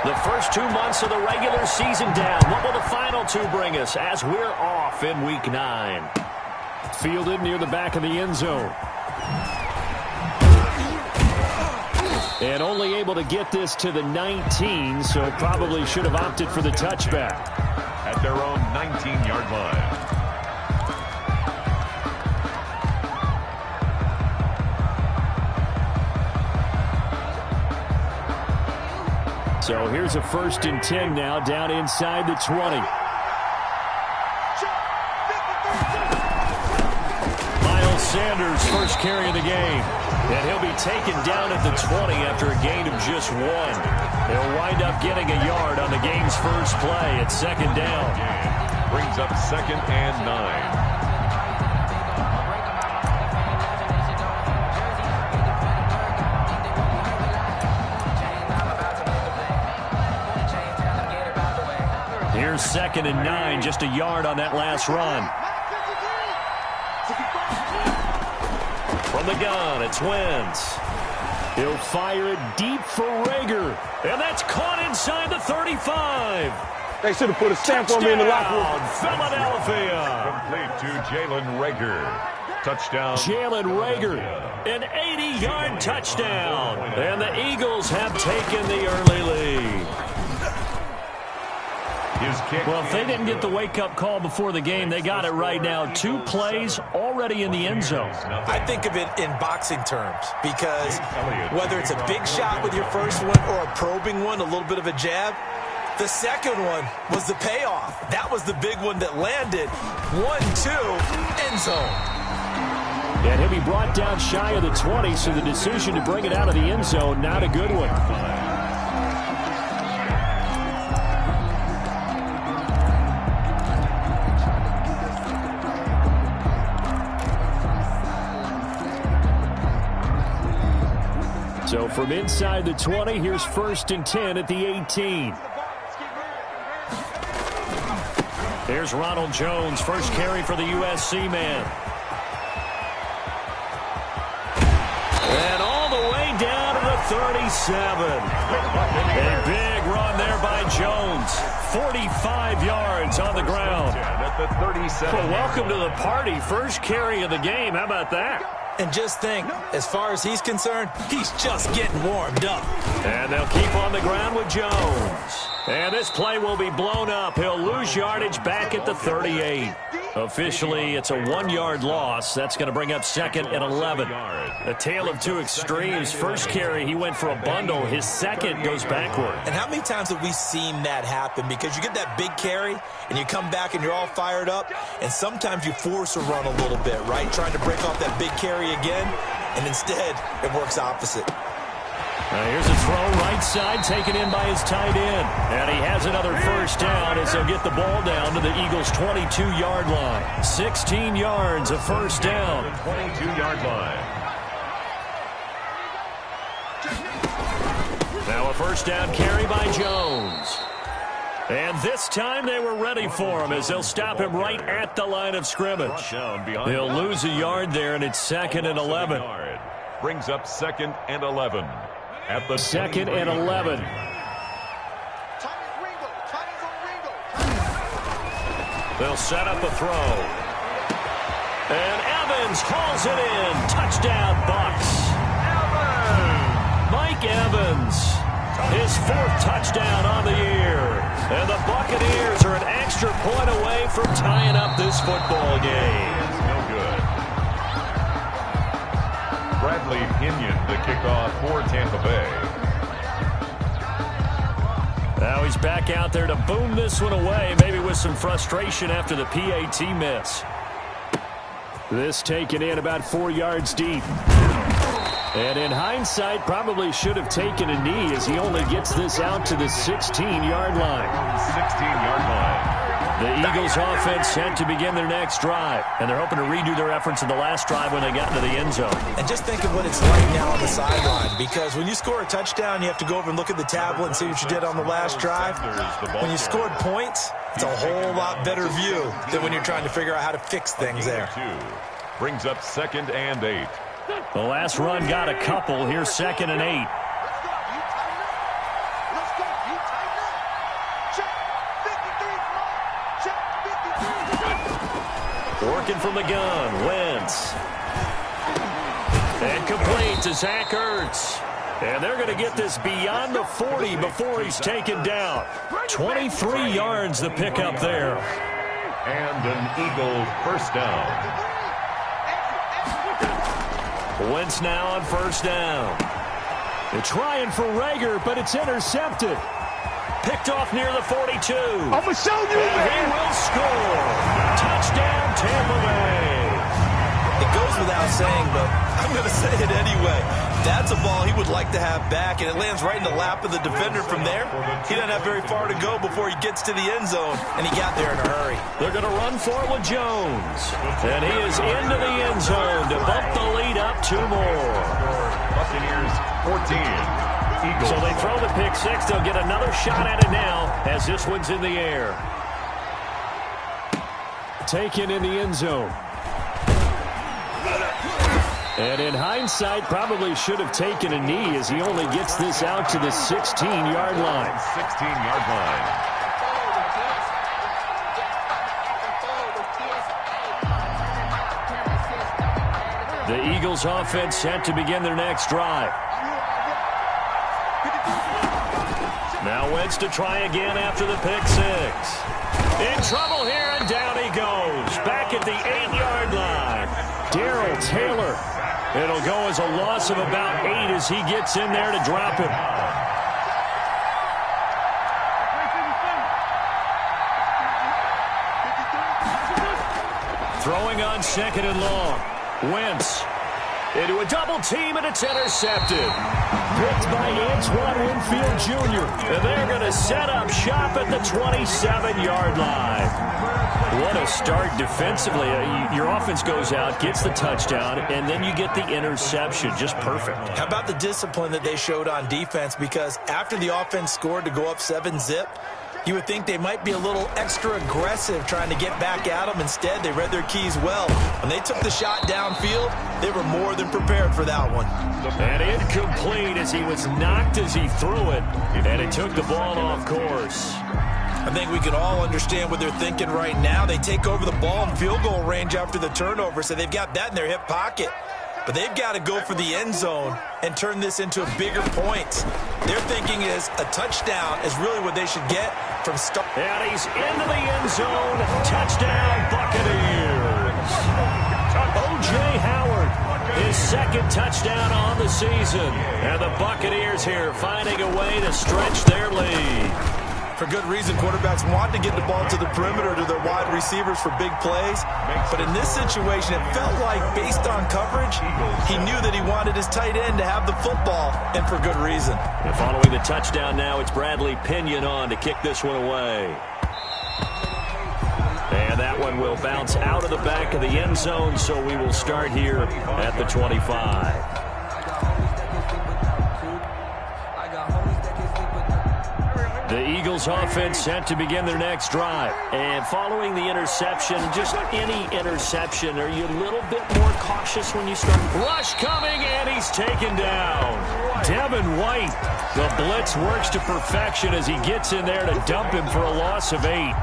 The first 2 months of the regular season down. What will the final two bring us as we're off in Week 9? Fielded near the back of the end zone. And only able to get this to the 19, so probably should have opted for the touchback. At their own 19-yard line. So here's a 1st and 10 now, down inside the 20. Miles Sanders, first carry of the game. And he'll be taken down at the 20 after a gain of just 1. He'll wind up getting a yard on the game's first play at 2nd down. Brings up 2nd and 9. Here's 2nd and 9, just a yard on that last run. From the gun, it's Wentz. He'll fire it deep for Rager. And that's caught inside the 35. They should have put a stamp on me in the locker room. Philadelphia. Complete to Jalen Rager. Touchdown. Jalen Rager, an 80-yard touchdown. And the Eagles have taken the early lead. Well, if they didn't get the wake-up call before the game, they got it right now. 2 plays already in the end zone. I think of it in boxing terms because whether it's a big shot with your first one or a probing one, a little bit of a jab, the second one was the payoff. That was the big one that landed. 1-2, end zone. And he'll be brought down shy of the 20, so the decision to bring it out of the end zone, not a good one. So from inside the 20, here's 1st and 10 at the 18. Here's Ronald Jones, first carry for the USC man. And all the way down to the 37. A big run there by Jones. 45 yards on the ground. At the 37. Well, welcome to the party. First carry of the game. How about that? And just think, as far as he's concerned, he's just getting warmed up. And they'll keep on the ground with Jones. And this play will be blown up. He'll lose yardage back at the 38. Officially, it's a 1-yard loss. That's going to bring up 2nd and 11. A tale of two extremes. First carry, he went for a bundle. His second goes backward. And how many times have we seen that happen? Because you get that big carry, and you come back and you're all fired up, and sometimes you force a run a little bit, right? Trying to break off that big carry again, and instead it works opposite. Here's a throw right side taken in by his tight end. And he has another first down as they'll get the ball down to the Eagles' 22-yard line. 16 yards, a first down. 22-yard line. Now a first down carry by Jones. And this time they were ready for him as they'll stop him right at the line of scrimmage. He'll lose a yard there, and it's 2nd and 11. Brings up 2nd and 11. At the 2nd and 11. They'll set up a throw. And Evans hauls it in. Touchdown, Bucs. Mike Evans, his 4th touchdown on the year. And the Buccaneers are an extra point away from tying up this football game. No good. Bradley Pinion to kick off for Tampa Bay. Now he's back out there to boom this one away, maybe with some frustration after the PAT miss. This taken in about 4 yards deep. And in hindsight, probably should have taken a knee as he only gets this out to the 16-yard line. 16-yard line. The Eagles offense set to begin their next drive, and they're hoping to redo their efforts in the last drive when they got into the end zone. And just think of what it's like now on the sideline, because when you score a touchdown, you have to go over and look at the tablet and see what you did on the last drive. When you scored points, it's a whole lot better view than when you're trying to figure out how to fix things there. Brings up 2nd and 8. The last run got a couple. Here's 2nd and 8. working from the gun. Wentz. And complete to Zach Ertz. And they're going to get this beyond the 40 before he's taken down. 23 yards the pickup there. And an Eagle first down. Wentz now on first down. They're trying for Rager, but it's intercepted. Picked off near the 42. I'm going to show you, And man. he will score. Touchdown, Tampa Bay. It goes without saying, but I'm going to say it anyway. That's a ball he would like to have back, and it lands right in the lap of the defender from there. He doesn't have very far to go before he gets to the end zone, and he got there in a hurry. They're going to run for it with Jones. And he is into the end zone to bump the lead up 2 more. Buccaneers 14. Eagles. So they throw the pick six. They'll get another shot at it now as this one's in the air. Taken in the end zone. And in hindsight, probably should have taken a knee as he only gets this out to the 16-yard line. 16-yard line. The Eagles offense set to begin their next drive. Now Wentz to try again after the pick six. In trouble here, and down he goes. Back at the 8-yard line. Darrell Taylor. It'll go as a loss of about 8 as he gets in there to drop him. Throwing on second and long. Wentz into a double team, and it's intercepted. Picked by Antoine Winfield Jr. And they're going to set up shop at the 27-yard line. What a start defensively. Your offense goes out, gets the touchdown, and then you get the interception. Just perfect. How about the discipline that they showed on defense? Because after the offense scored to go up 7-zip, you would think they might be a little extra aggressive trying to get back at them. Instead, they read their keys well. When they took the shot downfield, they were more than prepared for that one. And incomplete as he was knocked as he threw it. And it took the ball off course. I think we can all understand what they're thinking right now. They take over the ball in field goal range after the turnover, so they've got that in their hip pocket. But they've got to go for the end zone and turn this into a bigger point. Their thinking is a touchdown is really what they should get from start. And he's into the end zone. Touchdown, Buccaneers. O.J. Howard, his second touchdown on the season. And the Buccaneers here finding a way to stretch their lead. For good reason, quarterbacks want to get the ball to the perimeter to their wide receivers for big plays. But in this situation, it felt like, based on coverage, he knew that he wanted his tight end to have the football, and for good reason. And following the touchdown now, it's Bradley Pinion on to kick this one away. And that one will bounce out of the back of the end zone, so we will start here at the 25. The Eagles offense set to begin their next drive. And following the interception, just any interception, are you a little bit more cautious when you start? Rush coming, and he's taken down. Devin White, the blitz works to perfection as he gets in there to dump him for a loss of 8.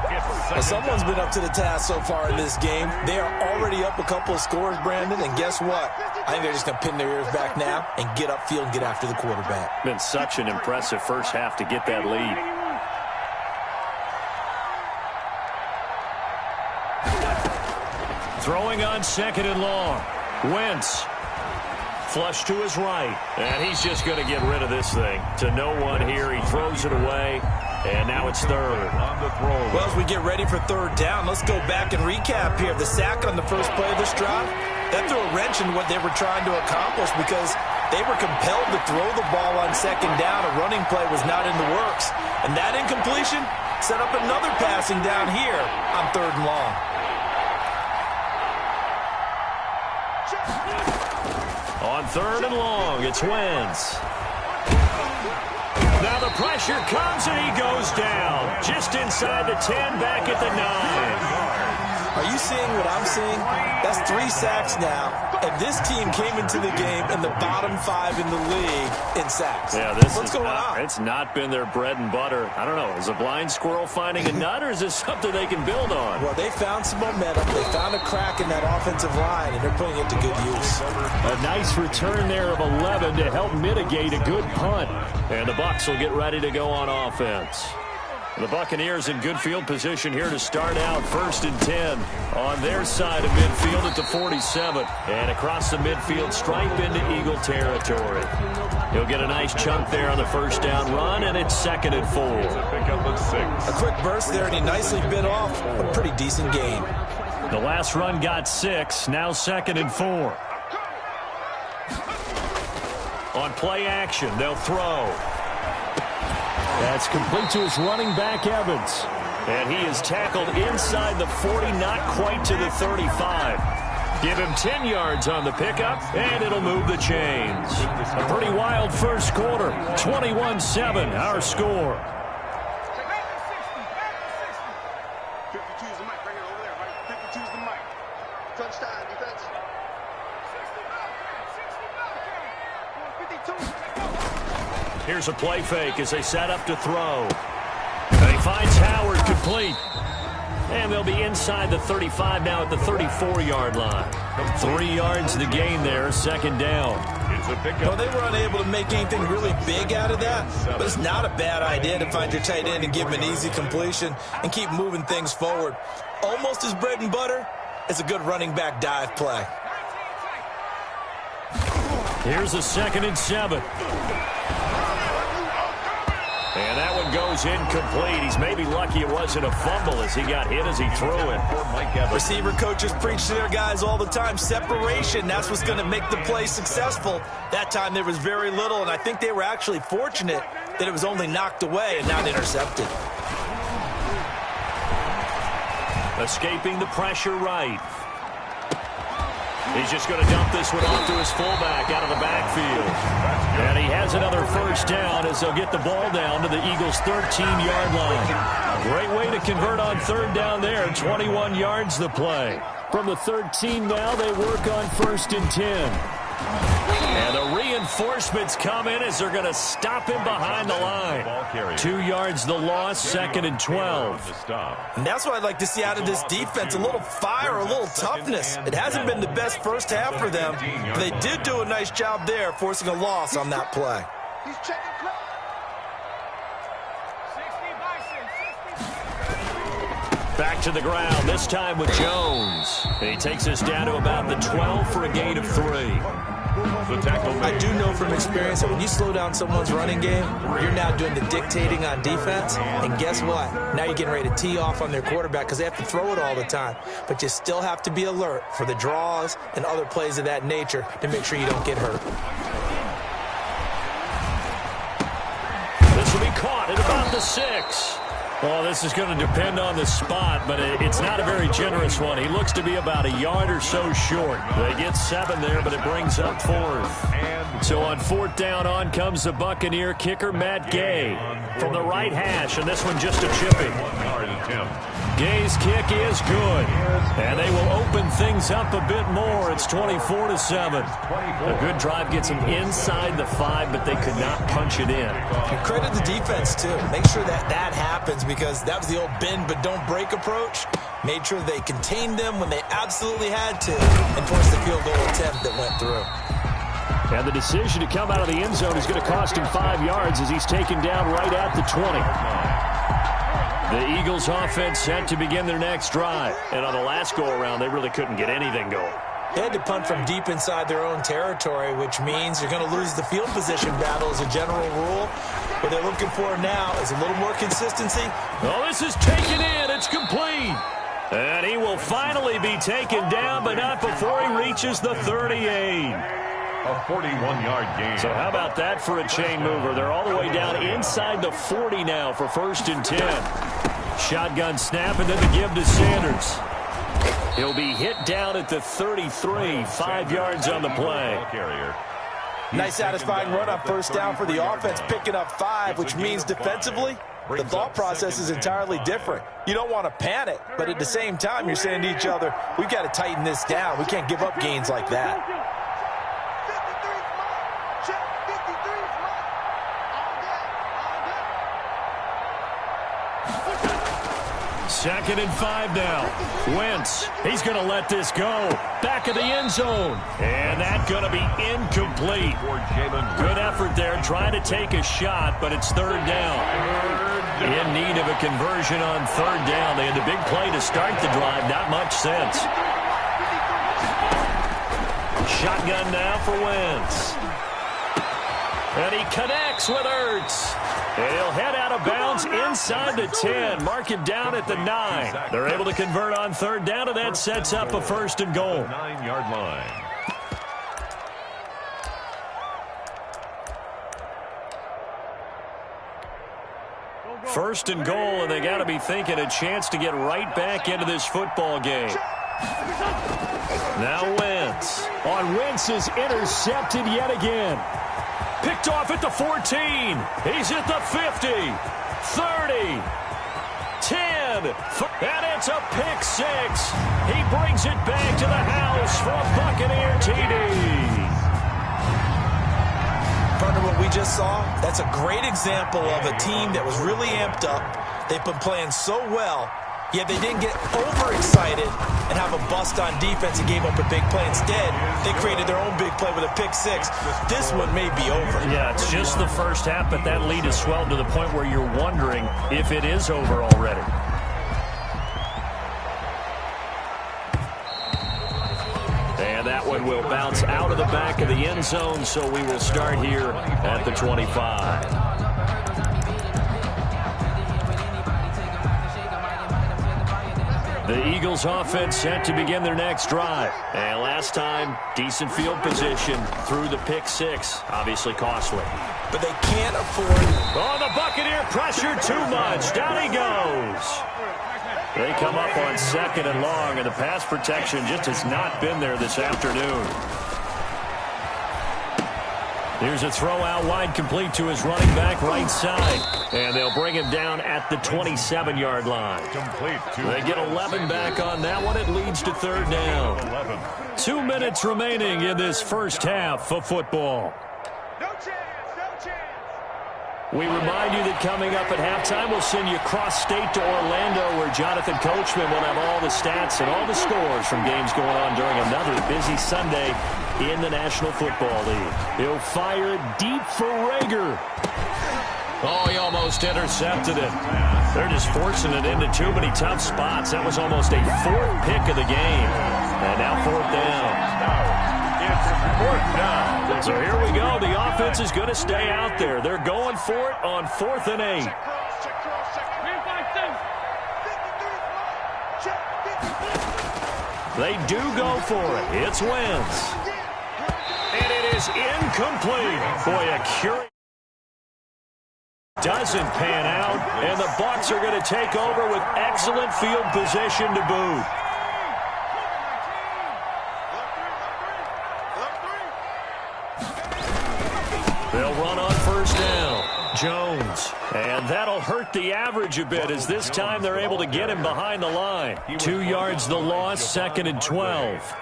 Well, someone's been up to the task so far in this game. They are already up a couple of scores, Brandon, and guess what? I think they're just going to pin their ears back now and get upfield and get after the quarterback. Been such an impressive first half to get that lead. Throwing on second and long. Wentz. Flush to his right. And he's just going to get rid of this thing. To no one here. He throws it away. And now it's third. On the throw. Well, as we get ready for third down, let's go back and recap here. The sack on the first play of this drive, that threw a wrench in what they were trying to accomplish because they were compelled to throw the ball on second down. A running play was not in the works. And that incompletion set up another passing down here on third and long. On third and long, it's Wentz. Now the pressure comes and he goes down. Just inside the 10, back at the 9. Are you seeing what I'm seeing? That's 3 sacks now, and this team came into the game in the bottom 5 in the league in sacks. Yeah, What's going on? It's not been their bread and butter. I don't know. Is a blind squirrel finding a nut, or is this something they can build on? Well, they found some momentum. They found a crack in that offensive line, and they're putting it to good use. A nice return there of 11 to help mitigate a good punt. And the Bucs will get ready to go on offense. The Buccaneers in good field position here to start out 1st and 10 on their side of midfield at the 47. And across the midfield stripe into Eagle territory. He'll get a nice chunk there on the first down run, and it's 2nd and 4. Pick up at 6. A quick burst there, and he nicely bit off a pretty decent gain. The last run got 6, now 2nd and 4. On play action, they'll throw. That's complete to his running back, Evans. And he is tackled inside the 40, not quite to the 35. Give him 10 yards on the pickup, and it'll move the chains. A pretty wild first quarter. 21-7, our score. 52 is the mic. Bring it over there, right? 52 is the mic. Touchdown, defense. 52. Here's a play fake as they set up to throw. He finds Howard complete. And they'll be inside the 35 now at the 34-yard line. 3 yards to gain there, 2nd down. It's a pickup. Well, they were unable to make anything really big out of that, but it's not a bad idea to find your tight end and give him an easy completion and keep moving things forward. Almost as bread and butter as a good running back dive play. Here's a 2nd and 7. And that one goes incomplete. He's maybe lucky it wasn't a fumble as he got hit as he threw it. Receiver coaches preach to their guys all the time. Separation, that's what's going to make the play successful. That time there was very little, and I think they were actually fortunate that it was only knocked away and not intercepted. Escaping the pressure right. He's just going to dump this one off to his fullback out of the backfield. And he has another first down as they'll get the ball down to the Eagles' 13-yard line. Great way to convert on 3rd down there. 21 yards the play. From the 13 now, they work on 1st and 10. And the reinforcements come in as they're going to stop him behind the line. 2 yards the loss, 2nd and 12. And that's what I'd like to see out of this defense, a little fire, a little toughness. It hasn't been the best first half for them, but they did do a nice job there, forcing a loss on that play. He's checking. Back to the ground, this time with Jones. He takes us down to about the 12 for a gain of 3. I do know from experience that when you slow down someone's running game, you're now doing the dictating on defense. And guess what? Now you're getting ready to tee off on their quarterback because they have to throw it all the time. But you still have to be alert for the draws and other plays of that nature to make sure you don't get hurt. This will be caught at about the 6. Well, this is going to depend on the spot, but it's not a very generous one. He looks to be about a yard or so short. They get 7 there, but it brings up 4th. So on 4th down, on comes the Buccaneer kicker, Matt Gay, from the right hash, and this one just a chipping. Gay's kick is good, and they will open things up a bit more. It's 24-7. A good drive gets them inside the 5, but they could not punch it in. And credit the defense, too. Make sure that that happens because that was the old bend but don't break approach. Made sure they contained them when they absolutely had to and forced the field goal attempt that went through. And the decision to come out of the end zone is going to cost him 5 yards as he's taken down right at the 20. The Eagles offense set to begin their next drive. And on the last go-around, they really couldn't get anything going. They had to punt from deep inside their own territory, which means you're going to lose the field position battle as a general rule. What they're looking for now is a little more consistency. Oh, this is taken in. It's complete. And he will finally be taken down, but not before he reaches the 38. A 41-yard gain. So how about that for a chain mover? They're all the way down inside the 40 now for 1st and 10. Shotgun snap and then the give to Sanders. He'll be hit down at the 33, 5 yards on the play. Nice satisfying run on 1st down for the offense, picking up 5, which means defensively, The thought process is entirely different. You don't want to panic, but at the same time, you're saying to each other, we've got to tighten this down. We can't give up gains like that. 53's mine. Check. 53's mine. All day. All day. 2nd and 5 now. Wentz, he's going to let this go. Back of the end zone. And that's going to be incomplete. Good effort there trying to take a shot, but it's 3rd down. In need of a conversion on 3rd down. They had the big play to start the drive. Not much sense. Shotgun now for Wentz. And he connects with Ertz. And he'll head out of bounds inside the 10. Mark him down at the 9. They're able to convert on 3rd down, and that sets up a 1st and goal. 9-yard line. First and goal, and they got to be thinking a chance to get right back into this football game. Now Wentz. On Wentz is intercepted yet again. Picked off at the 14. He's at the 50. 30. 10. And it's a pick 6. He brings it back to the house for a Buccaneer TD. Partner, what we just saw, that's a great example of a team that was really amped up. They've been playing so well, yet they didn't get overexcited and have a bust on defense and gave up a big play. Instead, they created their own big play with a pick 6. This one may be over. Yeah, it's just the first half, but that lead has swelled to the point where you're wondering if it is over already. And that one will bounce out of the back of the end zone, so we will start here at the 25. The Eagles offense set to begin their next drive. And last time, decent field position through the pick 6. Obviously costly. But they can't afford... Oh, the Buccaneer pressure too much. Down he goes. They come up on 2nd and long, and the pass protection just has not been there this afternoon. Here's a throw out wide, complete to his running back right side. And they'll bring him down at the 27-yard line. They get 11 back on that one. It leads to 3rd down. 2 minutes remaining in this first half of football. No chance. No chance. We remind you that coming up at halftime, we'll send you cross-state to Orlando, where Jonathan Coachman will have all the stats and all the scores from games going on during another busy Sunday in the National Football League. He'll fire deep for Rager. Oh, he almost intercepted it. They're just forcing it into too many tough spots. That was almost a 4th pick of the game. And now 4th down. It's 4th down. So here we go. The offense is going to stay out there. They're going for it on 4th and 8. Check cross. Check cross. Check. 53's mine. Check. 53's mine. They do go for it. It's Wentz. And it is incomplete. Boy, a curious doesn't pan out, and the Bucs are going to take over with excellent field position to boot. They'll run on 1st down. Jones. And that'll hurt the average a bit, as this time they're able to get him behind the line. 2 yards the loss, 2nd and 12.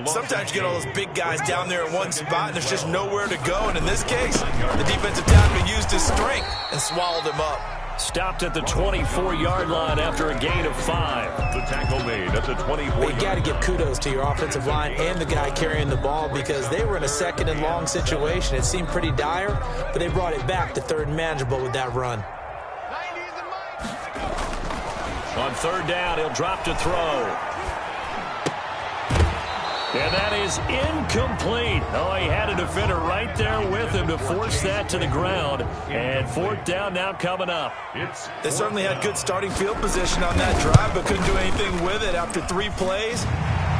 Sometimes you get all those big guys down there in one spot, and there's just nowhere to go. And in this case, the defensive tackle used his strength and swallowed him up. Stopped at the 24-yard line after a gain of 5. The tackle made at the 24. You got to give kudos to your offensive line and the guy carrying the ball, because they were in a 2nd and long situation. It seemed pretty dire, but they brought it back to 3rd and manageable with that run. 90's the mic. On 3rd down, he'll drop to throw. And that is incomplete. Oh, he had a defender right there with him to force that to the ground. And 4th down now coming up. They certainly had good starting field position on that drive, but couldn't do anything with it after 3 plays.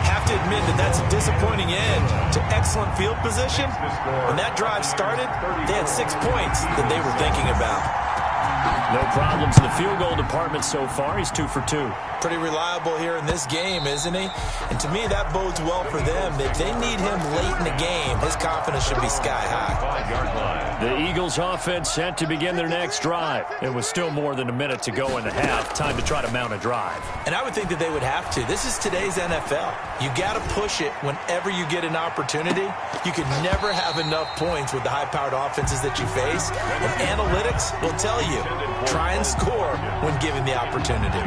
Have to admit that that's a disappointing end to excellent field position. When that drive started, they had 6 points that they were thinking about. No problems in the field goal department so far. He's 2 for 2. Pretty reliable here in this game, isn't he? And to me, that bodes well for them. If they need him late in the game, his confidence should be sky high. 5-yard line. The Eagles offense set to begin their next drive. It was still more than a minute to go in the half. Time to try to mount a drive. And I would think that they would have to. This is today's NFL. You got to push it whenever you get an opportunity. You can never have enough points with the high-powered offenses that you face. And analytics will tell you, try and score when given the opportunity.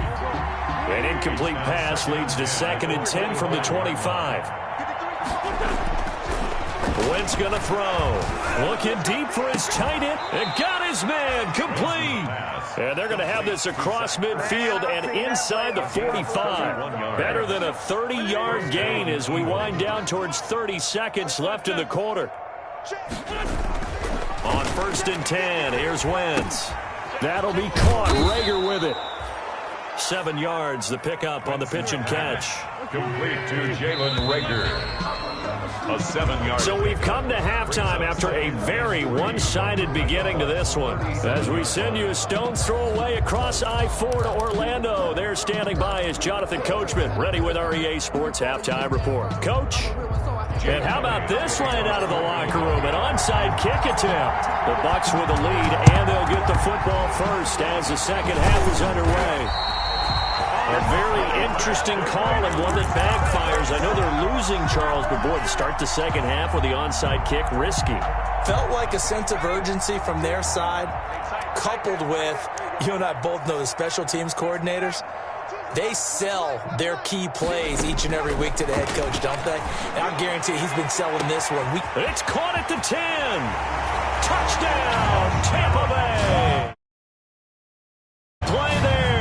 An incomplete pass leads to 2nd and 10 from the 25. Wentz going to throw. Looking deep for his tight end. And got his man. Complete. And they're going to have this across midfield and inside the 45. Better than a 30-yard gain as we wind down towards 30 seconds left in the quarter. On 1st and 10, here's Wentz. That'll be caught. Rager with it. 7 yards, the pickup on the pitch and catch. Complete to Jalen Rager. A 7-yard. So we've come to halftime after a very one-sided beginning to this one. As we send you a stone's throw away across I-4 to Orlando. There standing by is Jonathan Coachman, ready with our EA Sports Halftime Report. Coach? And how about this line out of the locker room? An onside kick attempt. The Bucs with the lead, and they'll get the football first as the second half is underway. A very interesting call and one that backfires. I know they're losing, Charles, but boy, to start the second half with the onside kick, risky. Felt like a sense of urgency from their side, coupled with, you and I both know the special teams coordinators. They sell their key plays each and every week to the head coach, don't they? And I guarantee he's been selling this one. It's caught at the 10. Touchdown, Tampa Bay. Play there.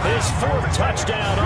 His 4th touchdown